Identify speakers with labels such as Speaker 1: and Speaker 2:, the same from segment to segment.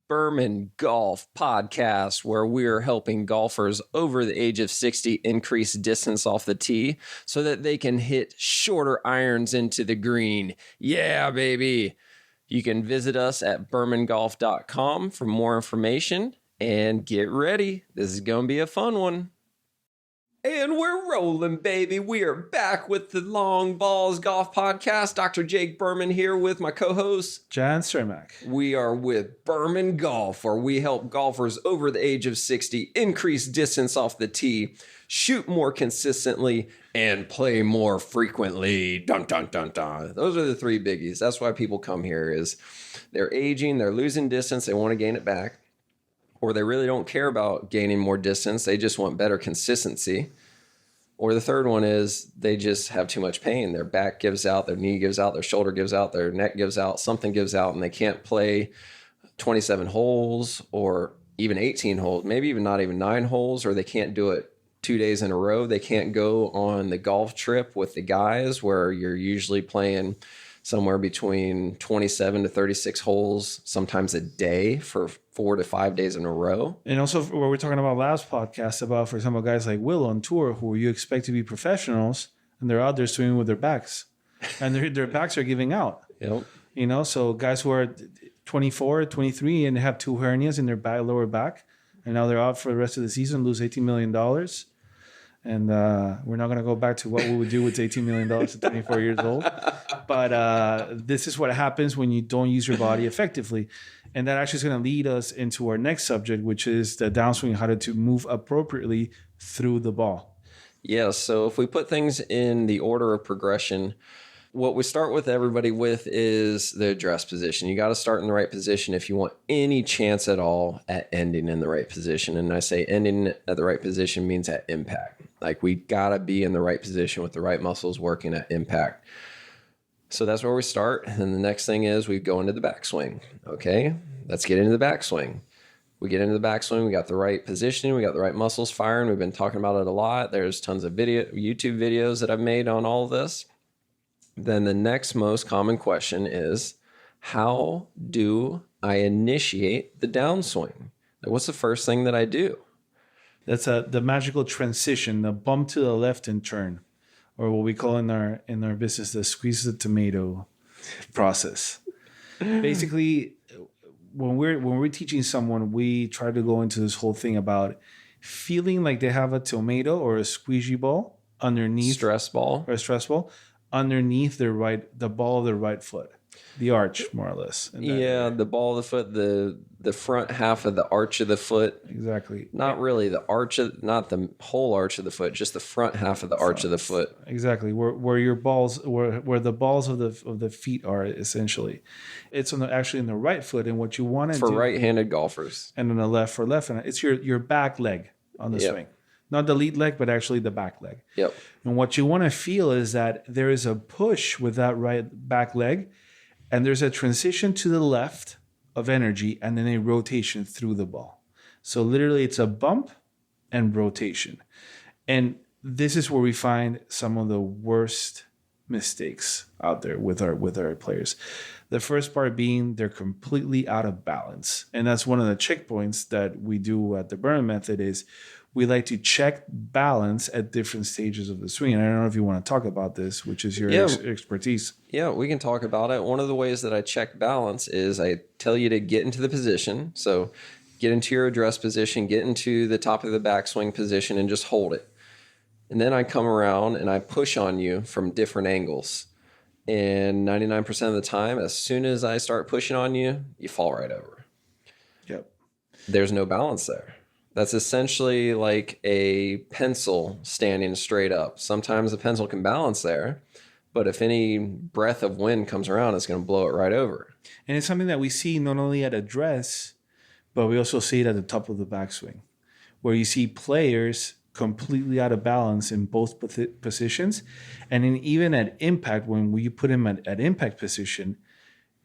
Speaker 1: Berman Golf Podcast, where we're helping golfers over the age of 60 increase distance off the tee so that they can hit shorter irons into the green. Yeah, baby. You can visit us at bermangolf.com for more information and get ready. This is going to be a fun one. And we're rolling, baby. We are back with the Long Balls Golf Podcast. Dr. Jake Berman here with my co-host,
Speaker 2: Jan Cermak.
Speaker 1: We are with Berman Golf, where we help golfers over the age of 60 increase distance off the tee, shoot more consistently, and play more frequently. Dun, dun, dun, dun. Those are the three biggies. That's why people come here is they're aging, they're losing distance, they want to gain it back. Or they really don't care about gaining more distance. They just want better consistency. Or the third one is they just have too much pain. Their back gives out, their knee gives out, their shoulder gives out, their neck gives out, something gives out, and they can't play 27 holes or even 18 holes, maybe even not even 9 holes, or they can't do it 2 days in a row. They can't go on the golf trip with the guys where you're usually playing somewhere between 27 to 36 holes, sometimes a day for 4 to 5 days in a row.
Speaker 2: And also what we're talking about last podcast about, for example, guys like Will on tour who you expect to be professionals and they're out there swimming with their backs and their backs are giving out.
Speaker 1: Yep.
Speaker 2: You know, so guys who are 24, 23 and have 2 hernias in their lower back and now they're out for the rest of the season, lose $18 million. And we're not going to go back to what we would do with $18 million at 24 years old. But this is what happens when you don't use your body effectively. And that actually is going to lead us into our next subject, which is the downswing, how to move appropriately through the ball.
Speaker 1: Yeah, so if we put things in the order of progression, what we start with everybody with is the address position. You got to start in the right position if you want any chance at all at ending in the right position. And I say ending at the right position means at impact. Like we got to be in the right position with the right muscles working at impact. So that's where we start. And the next thing is we go into the backswing. Okay, let's get into the backswing. We get into the backswing. We got the right positioning. We got the right muscles firing. We've been talking about it a lot. There's tons of YouTube videos that I've made on all of this. Then the next most common question is, how do I initiate the downswing? What's the first thing that I do?
Speaker 2: That's the magical transition, the bump to the left and turn, or what we call in our business the squeeze the tomato process. Basically, when we're teaching someone, we try to go into this whole thing about feeling like they have a tomato or a squeegee ball underneath,
Speaker 1: stress ball
Speaker 2: underneath the ball of their right foot, the arch, more or less.
Speaker 1: Yeah, the ball of the foot, the front half of the arch of the foot.
Speaker 2: Exactly.
Speaker 1: Not really the arch of, not the whole arch of the foot, just the front half of the arch of the foot.
Speaker 2: Exactly, where your balls, where the balls of the feet are essentially. It's actually in the right foot, and what you want to do
Speaker 1: for right-handed golfers,
Speaker 2: and on the left for left, and it's your back leg on the swing. Not the lead leg, but actually the back leg.
Speaker 1: Yep.
Speaker 2: And what you want to feel is that there is a push with that right back leg, and there's a transition to the left of energy, and then a rotation through the ball. So literally it's a bump and rotation. And this is where we find some of the worst mistakes out there with our players. The first part being they're completely out of balance. And that's one of the checkpoints that we do at the Berman method is we like to check balance at different stages of the swing. And I don't know if you want to talk about this, which is your expertise.
Speaker 1: Yeah, we can talk about it. One of the ways that I check balance is I tell you to get into the position. So get into your address position, get into the top of the backswing position, and just hold it. And then I come around and I push on you from different angles. And 99% of the time, as soon as I start pushing on you, you fall right over.
Speaker 2: Yep.
Speaker 1: There's no balance there. That's essentially like a pencil standing straight up. Sometimes the pencil can balance there, but if any breath of wind comes around, it's going to blow it right over.
Speaker 2: And it's something that we see not only at address, but we also see it at the top of the backswing, where you see players completely out of balance in both positions. And even at impact, when you put them at impact position,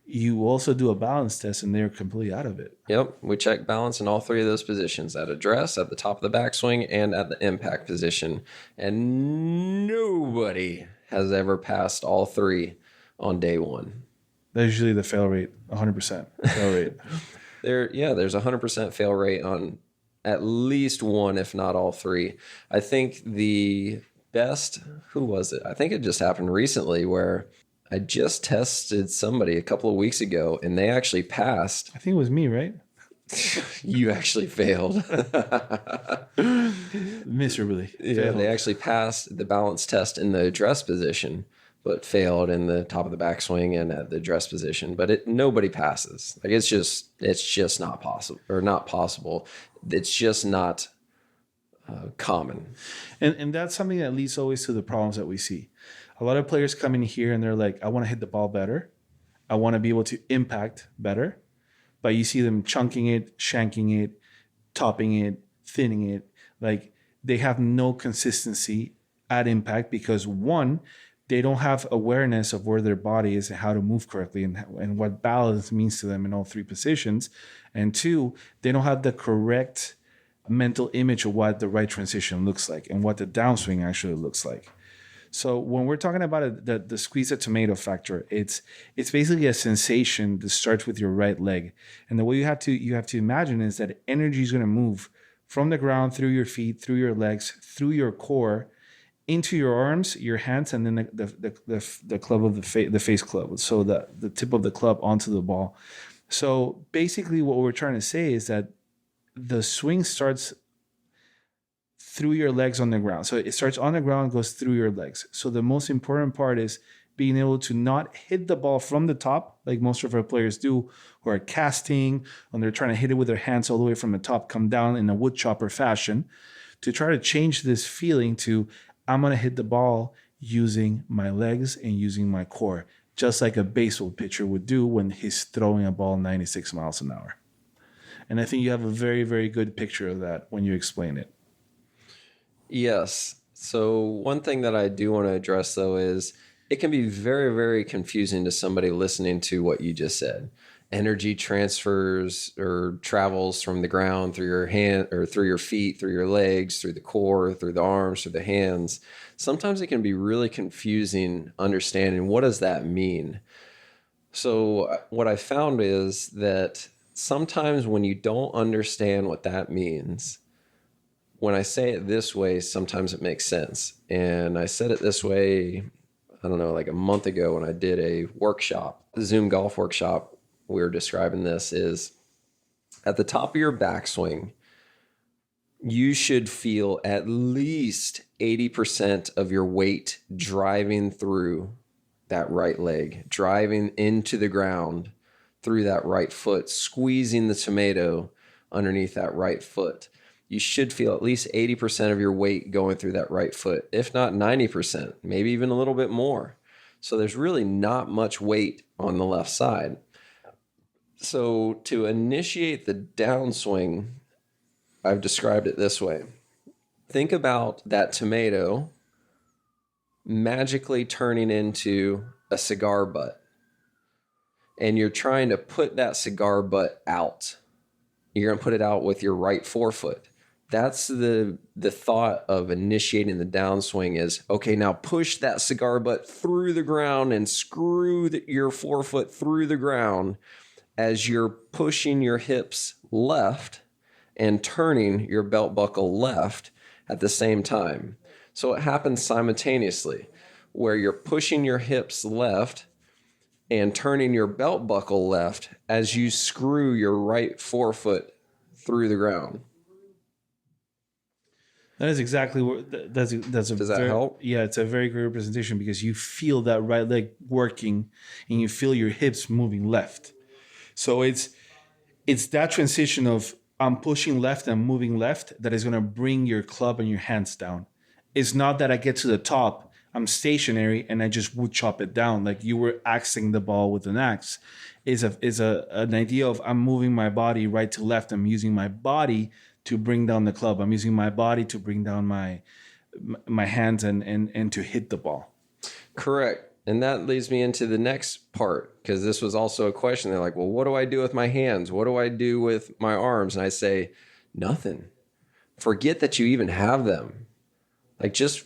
Speaker 2: you also do a balance test and they're completely out of it.
Speaker 1: Yep. We check balance in all three of those positions, at address, at the top of the backswing, and at the impact position. And nobody has ever passed all three on day one.
Speaker 2: That's usually the fail rate, 100% fail rate.
Speaker 1: There's 100% fail rate on at least one, if not all three. I think the best, who was it? I think it just happened recently where I just tested somebody a couple of weeks ago and they actually passed.
Speaker 2: I think it was me, right?
Speaker 1: You actually failed.
Speaker 2: Miserably.
Speaker 1: Yeah,
Speaker 2: Failed.
Speaker 1: they actually passed the balance test in the address position, but failed in the top of the backswing and at the address position. But nobody passes. Like it's just not possible, or not possible. It's just not common.
Speaker 2: And that's something that leads always to the problems that we see. A lot of players come in here and they're like, I want to hit the ball better. I want to be able to impact better. But you see them chunking it, shanking it, topping it, thinning it. Like they have no consistency at impact because one, they don't have awareness of where their body is and how to move correctly and what balance means to them in all three positions. And two, they don't have the correct mental image of what the right transition looks like and what the downswing actually looks like. So when we're talking about the squeeze a tomato factor, it's basically a sensation that starts with your right leg. And the way you have to imagine is that energy is going to move from the ground through your feet, through your legs, through your core, into your arms, your hands, and then the club of the face club. So the tip of the club onto the ball. So basically what we're trying to say is that the swing starts through your legs on the ground. So it starts on the ground, goes through your legs. So the most important part is being able to not hit the ball from the top, like most of our players do, who are casting, when they're trying to hit it with their hands all the way from the top, come down in a wood chopper fashion, to try to change this feeling to, I'm going to hit the ball using my legs and using my core, just like a baseball pitcher would do when he's throwing a ball 96 miles an hour. And I think you have a very, very good picture of that when you explain it.
Speaker 1: Yes. So one thing that I do want to address, though, is it can be very, very confusing to somebody listening to what you just said. Energy transfers or travels from the ground through your hand or through your feet, through your legs, through the core, through the arms, through the hands. Sometimes it can be really confusing understanding what does that mean. So what I found is that sometimes when you don't understand what that means, when I say it this way, sometimes it makes sense. And I said it this way, I don't know, like a month ago when I did a workshop, the Zoom golf workshop. We were describing this is at the top of your backswing, you should feel at least 80% of your weight driving through that right leg, driving into the ground through that right foot, squeezing the tomato underneath that right foot. You should feel at least 80% of your weight going through that right foot, if not 90%, maybe even a little bit more. So there's really not much weight on the left side. So to initiate the downswing, I've described it this way. Think about that tomato magically turning into a cigar butt. And you're trying to put that cigar butt out. You're going to put it out with your right forefoot. That's the thought of initiating the downswing is, okay, now push that cigar butt through the ground and screw your forefoot through the ground as you're pushing your hips left and turning your belt buckle left at the same time. So it happens simultaneously where you're pushing your hips left and turning your belt buckle left as you screw your right forefoot through the ground.
Speaker 2: That is exactly what that's a.
Speaker 1: Does that help?
Speaker 2: Yeah, it's a very great representation because you feel that right leg working and you feel your hips moving left. So it's that transition of I'm pushing left and moving left that is going to bring your club and your hands down. It's not that I get to the top, I'm stationary and I just wood chop it down like you were axing the ball with an axe. Is an idea of I'm moving my body right to left. I'm using my body to bring down the club. I'm using my body to bring down my hands and to hit the ball.
Speaker 1: Correct. And that leads me into the next part, because this was also a question. They're like, well, what do I do with my hands? What do I do with my arms? And I say, nothing. Forget that you even have them. Like just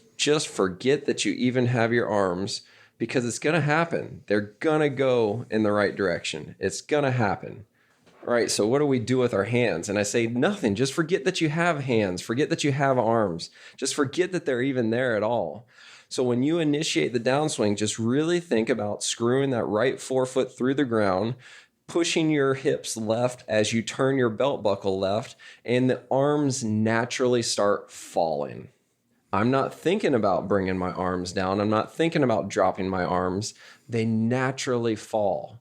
Speaker 1: forget that you even have your arms, because it's going to happen. They're going to go in the right direction. It's going to happen. All right, so what do we do with our hands? And I say nothing. Just forget that you have hands. Forget that you have arms. Just forget that they're even there at all. So when you initiate the downswing, just really think about screwing that right forefoot through the ground, pushing your hips left as you turn your belt buckle left, and the arms naturally start falling. I'm not thinking about bringing my arms down. I'm not thinking about dropping my arms. They naturally fall.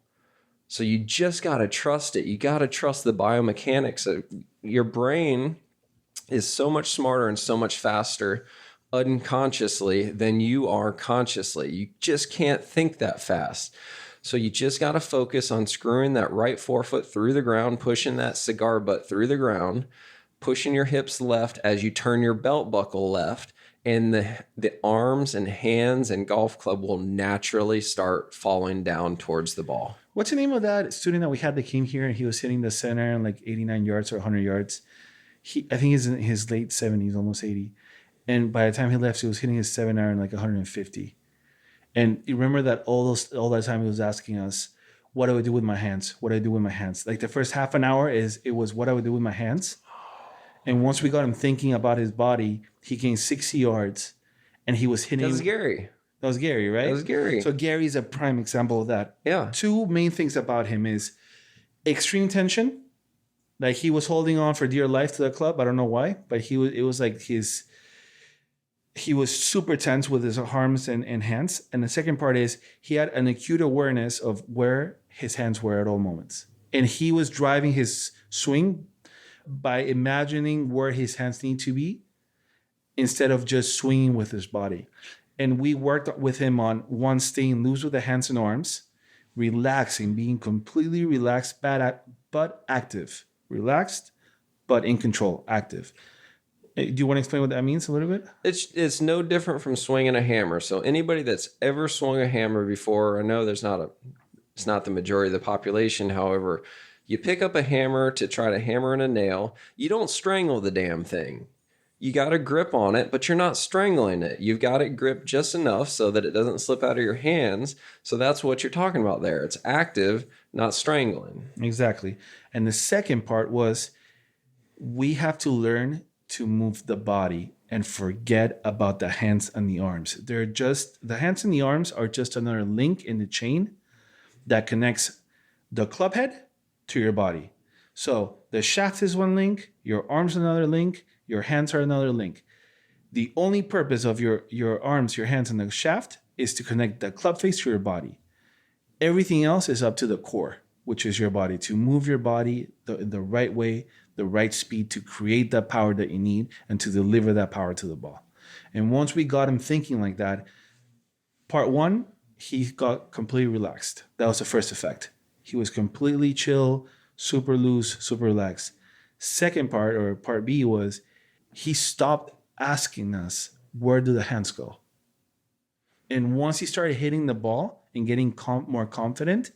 Speaker 1: So you just got to trust it. You got to trust the biomechanics. Your brain is so much smarter and so much faster unconsciously than you are consciously. You just can't think that fast. So you just got to focus on screwing that right forefoot through the ground, pushing that cigar butt through the ground, pushing your hips left as you turn your belt buckle left, and the arms and hands and golf club will naturally start falling down towards the ball.
Speaker 2: What's the name of that student that we had that came here and he was hitting the center in like 89 yards or 100 yards? I think he's in his late 70s, almost 80. And by the time he left, he was hitting his 7-iron like 150. And you remember that all that time he was asking us, what do I do with my hands? What do I do with my hands? Like the first half an hour it was what I would do with my hands. And once we got him thinking about his body, he gained 60 yards and he was hitting.
Speaker 1: That was Gary.
Speaker 2: That was Gary, right?
Speaker 1: That was Gary.
Speaker 2: So Gary's a prime example of that.
Speaker 1: Yeah.
Speaker 2: Two main things about him is extreme tension. Like he was holding on for dear life to the club. I don't know why, but he was like he was super tense with his arms and hands. And the second part is he had an acute awareness of where his hands were at all moments. And he was driving his swing by imagining where his hands need to be instead of just swinging with his body. And we worked with him on one, staying loose with the hands and arms, relaxing, being completely relaxed, but active. Relaxed, but in control, active. Do you want to explain what that means a little bit?
Speaker 1: It's no different from swinging a hammer. So anybody that's ever swung a hammer before, I know it's not the majority of the population. However, you pick up a hammer to try to hammer in a nail. You don't strangle the damn thing. You got a grip on it, but you're not strangling it. You've got it gripped just enough so that it doesn't slip out of your hands. So that's what you're talking about there. It's active, not strangling.
Speaker 2: Exactly. And the second part was we have to learn to move the body and forget about the hands and the arms. The hands and the arms are just another link in the chain that connects the club head to your body. So the shaft is one link, your arms another link, your hands are another link. The only purpose of your arms, your hands, and the shaft is to connect the club face to your body. Everything else is up to the core, which is your body, to move your body the right way, the right speed, to create that power that you need and to deliver that power to the ball. And once we got him thinking like that, part one, he got completely relaxed. That was the first effect. He was completely chill, super loose, super relaxed. Second part, or part B, was he stopped asking us, where do the hands go? And once he started hitting the ball and getting more confident,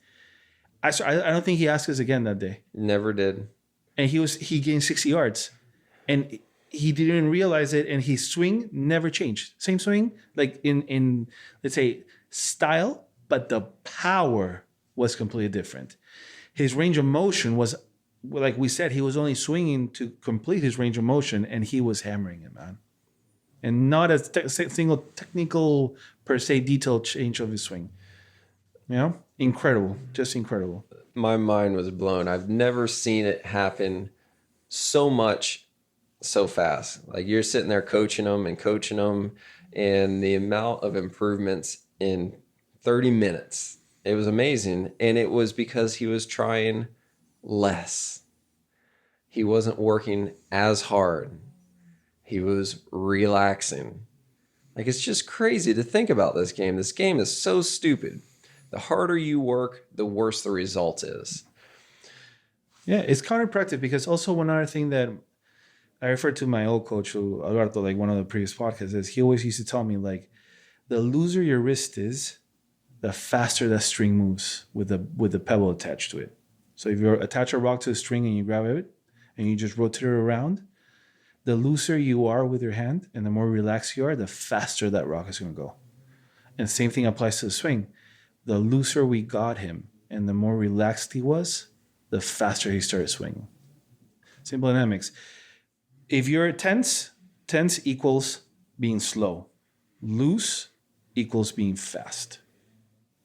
Speaker 2: I don't think he asked us again that day.
Speaker 1: Never did.
Speaker 2: And he gained 60 yards. And he didn't realize it, and his swing never changed. Same swing, like in let's say, style, but the power was completely different. His range of motion was, like we said, he was only swinging to complete his range of motion, and he was hammering it, man. And not a single technical, per se, detailed change of his swing. You know? Incredible. Just incredible.
Speaker 1: My mind was blown. I've never seen it happen so much, so fast. Like you're sitting there coaching them, and the amount of improvements in 30 minutes. It was amazing. And it was because he was trying less. He wasn't working as hard. He was relaxing. Like, it's just crazy to think about this game. This game is so stupid. The harder you work, the worse the result is.
Speaker 2: Yeah, it's counterproductive because also one other thing that I refer to my old coach, Alberto, like one of the previous podcasts, is he always used to tell me, like, the looser your wrist is, the faster that string moves with the pebble attached to it. So if you attach a rock to a string and you grab it and you just rotate it around, the looser you are with your hand and the more relaxed you are, the faster that rock is going to go. And the same thing applies to the swing. The looser we got him and the more relaxed he was, the faster he started swinging. Simple dynamics. If you're tense, tense equals being slow. Loose equals being fast.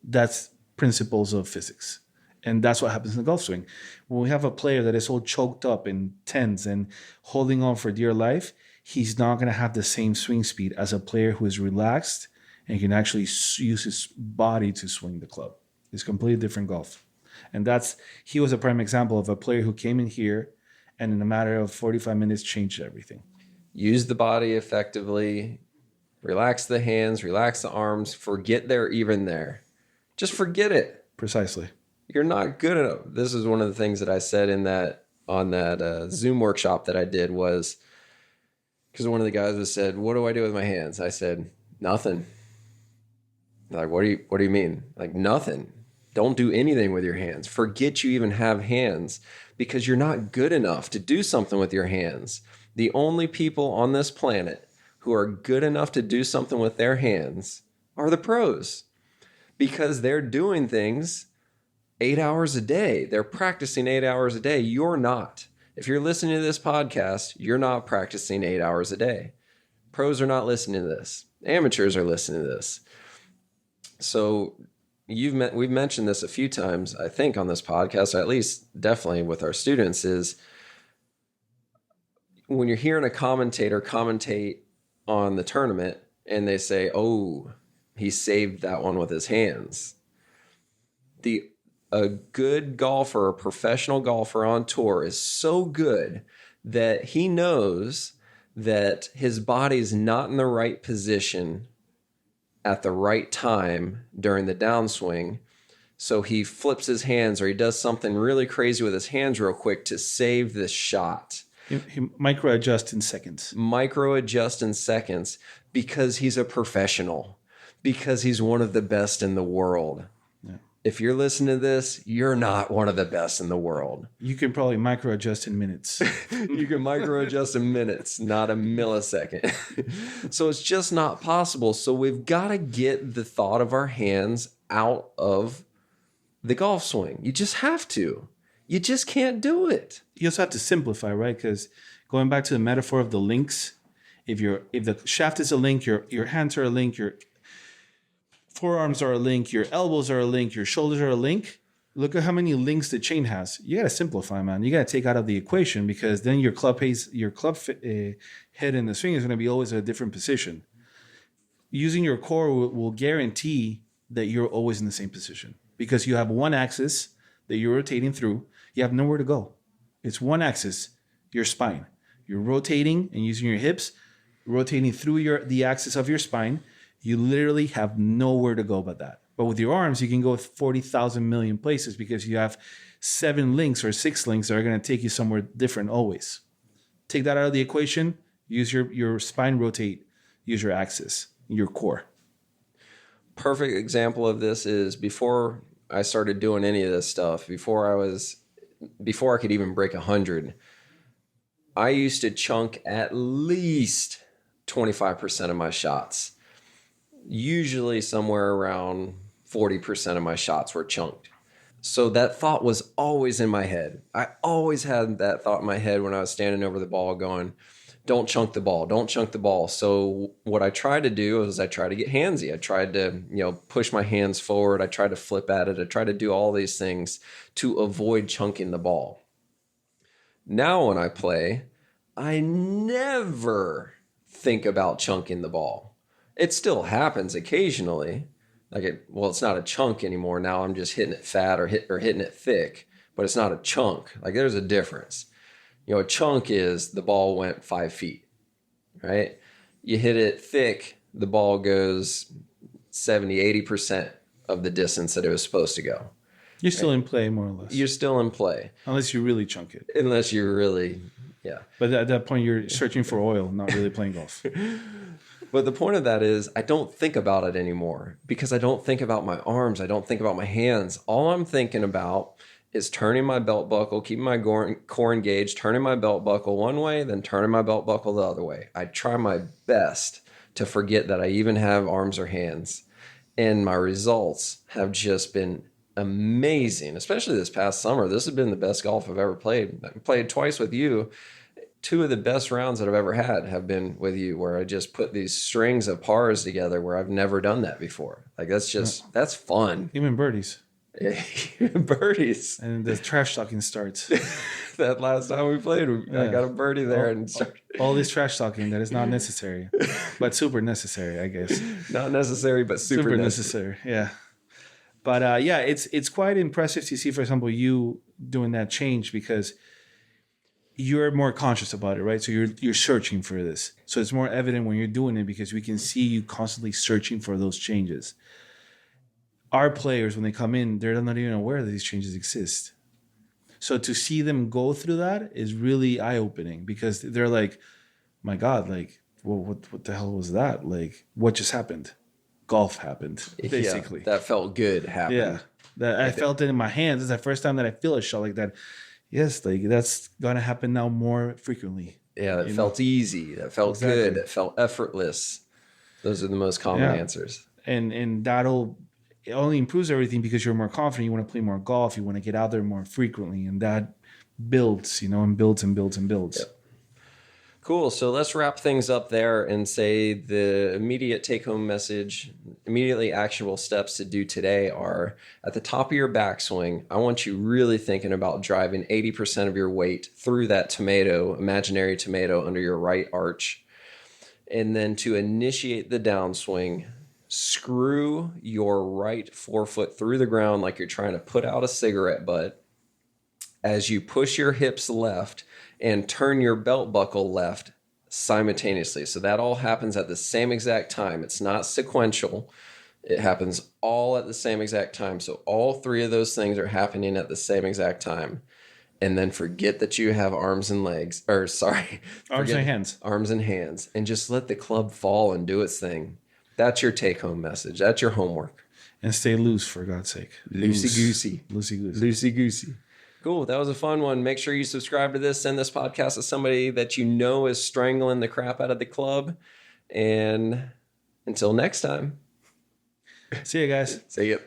Speaker 2: That's principles of physics. And that's what happens in the golf swing. When we have a player that is all choked up and tense and holding on for dear life, he's not going to have the same swing speed as a player who is relaxed and can actually use his body to swing the club. It's completely different golf. And he was a prime example of a player who came in here and in a matter of 45 minutes changed everything.
Speaker 1: Use the body effectively, relax the hands, relax the arms, forget they're even there. Just forget it.
Speaker 2: Precisely.
Speaker 1: You're not good enough. This is one of the things that I said on that Zoom workshop that I did was, because one of the guys said, "What do I do with my hands?" I said, "Nothing." Like, what do you mean? Like, nothing. Don't do anything with your hands. Forget you even have hands, because you're not good enough to do something with your hands. The only people on this planet who are good enough to do something with their hands are the pros, because they're doing things 8 hours a day. They're practicing 8 hours a day. You're not. If you're listening to this podcast, you're not practicing 8 hours a day. Pros are not listening to this. Amateurs are listening to this. So we've mentioned this a few times, I think, on this podcast, or at least definitely with our students, is when you're hearing a commentator commentate on the tournament and they say, "Oh, he saved that one with his hands." A good golfer, a professional golfer on tour is so good that he knows that his body's not in the right position at the right time during the downswing. So he flips his hands or he does something really crazy with his hands real quick to save this shot.
Speaker 2: He micro-adjust in seconds.
Speaker 1: Micro-adjust in seconds because he's a professional, because he's one of the best in the world. If you're listening to this, you're not one of the best in the world.
Speaker 2: You can probably micro-adjust in minutes.
Speaker 1: You can micro-adjust in minutes, not a millisecond. So it's just not possible. So we've got to get the thought of our hands out of the golf swing. You just have to. You just can't do it.
Speaker 2: You also have to simplify, right? Because going back to the metaphor of the links, if the shaft is a link, your hands are a link, your forearms are a link, your elbows are a link, your shoulders are a link. Look at how many links the chain has. You got to simplify, man. You got to take out of the equation, because then your club head in the swing is going to be always at a different position. Using your core will guarantee that you're always in the same position, because you have one axis that you're rotating through. You have nowhere to go. It's one axis, your spine. You're rotating and using your hips, rotating through the axis of your spine. You literally have nowhere to go but that. But with your arms, you can go 40,000 million places, because you have 7 links or 6 links that are going to take you somewhere different always. Take that out of the equation. Use your spine rotate. Use your axis, your core.
Speaker 1: Perfect example of this is before I started doing any of this stuff, before I could even break 100, I used to chunk at least 25% of my shots. Usually somewhere around 40% of my shots were chunked. So that thought was always in my head. I always had that thought in my head when I was standing over the ball going, "Don't chunk the ball, don't chunk the ball." So what I tried to do was I tried to get handsy. I tried to, push my hands forward. I tried to flip at it. I tried to do all these things to avoid chunking the ball. Now when I play, I never think about chunking the ball. It still happens occasionally. It's not a chunk anymore. Now I'm just hitting it fat or hitting it thick, but it's not a chunk. There's a difference. A chunk is the ball went 5 feet, right? You hit it thick, the ball goes 70, 80% of the distance that it was supposed to go.
Speaker 2: You're still in play, more or less.
Speaker 1: You're still in play.
Speaker 2: Unless you really chunk it.
Speaker 1: Unless you're really, yeah.
Speaker 2: But at that point, you're searching for oil, not really playing golf.
Speaker 1: But the point of that is I don't think about it anymore, because I don't think about my arms. I don't think about my hands. All I'm thinking about is turning my belt buckle, keeping my core engaged, turning my belt buckle one way, then turning my belt buckle the other way. I try my best to forget that I even have arms or hands. And my results have just been amazing, especially this past summer. This has been the best golf I've ever played. I played twice with you. Two of the best rounds that I've ever had have been with you, where I just put these strings of pars together where I've never done that before. Like that's fun.
Speaker 2: Even birdies.
Speaker 1: Birdies.
Speaker 2: And the trash talking starts.
Speaker 1: That last time we played, I got a birdie there and started.
Speaker 2: All this trash talking that is not necessary, but super necessary, I guess.
Speaker 1: Not necessary, but super necessary.
Speaker 2: Yeah. But yeah, it's quite impressive to see, for example, you doing that change, because you're more conscious about it, right? So you're searching for this. So it's more evident when you're doing it, because we can see you constantly searching for those changes. Our players, when they come in, they're not even aware that these changes exist. So to see them go through that is really eye-opening, because they're like, my God, like, well, what the hell was that? Like, what just happened? Golf happened, basically.
Speaker 1: Yeah, that felt good happened.
Speaker 2: Yeah, that I felt it in my hands. It's the first time that I feel a shot like that. Yes, like that's gonna happen now more frequently.
Speaker 1: Yeah, that felt easy. That felt good. That felt effortless. Those are the most common answers.
Speaker 2: And it only improves everything, because you're more confident. You want to play more golf. You want to get out there more frequently, and that builds, and builds and builds and builds.
Speaker 1: Yep. Cool. So let's wrap things up there and say the immediate take-home message, immediately actionable steps to do today are, at the top of your backswing, I want you really thinking about driving 80% of your weight through that imaginary tomato under your right arch. And then to initiate the downswing, screw your right forefoot through the ground like you're trying to put out a cigarette butt. As you push your hips left and turn your belt buckle left simultaneously. So that all happens at the same exact time. It's not sequential. It happens all at the same exact time. So all three of those things are happening at the same exact time. And then forget that you have arms and legs, arms and hands. Arms and hands. And just let the club fall and do its thing. That's your take-home message. That's your homework.
Speaker 2: And stay loose, for God's sake.
Speaker 1: Loosey-goosey.
Speaker 2: Loosey-goosey.
Speaker 1: Loosey-goosey. Cool. That was a fun one. Make sure you subscribe to this. Send this podcast to somebody that you know is strangling the crap out of the club. And until next time.
Speaker 2: See you guys.
Speaker 1: See you.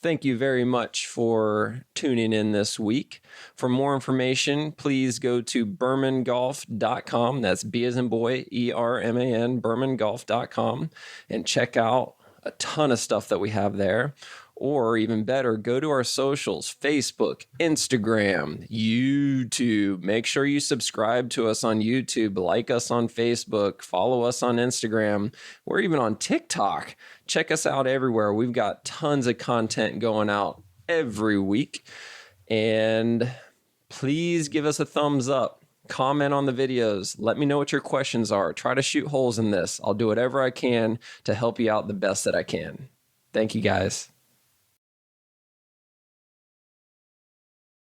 Speaker 1: Thank you very much for tuning in this week. For more information, please go to bermangolf.com. That's B as in boy, ERMAN, bermangolf.com, and check out a ton of stuff that we have there. Or even better, go to our socials, Facebook, Instagram, YouTube. Make sure you subscribe to us on YouTube, like us on Facebook, follow us on Instagram. We're even on TikTok. Check us out everywhere. We've got tons of content going out every week. And please give us a thumbs up. Comment on the videos. Let me know what your questions are. Try to shoot holes in this. I'll do whatever I can to help you out the best that I can. Thank you, guys.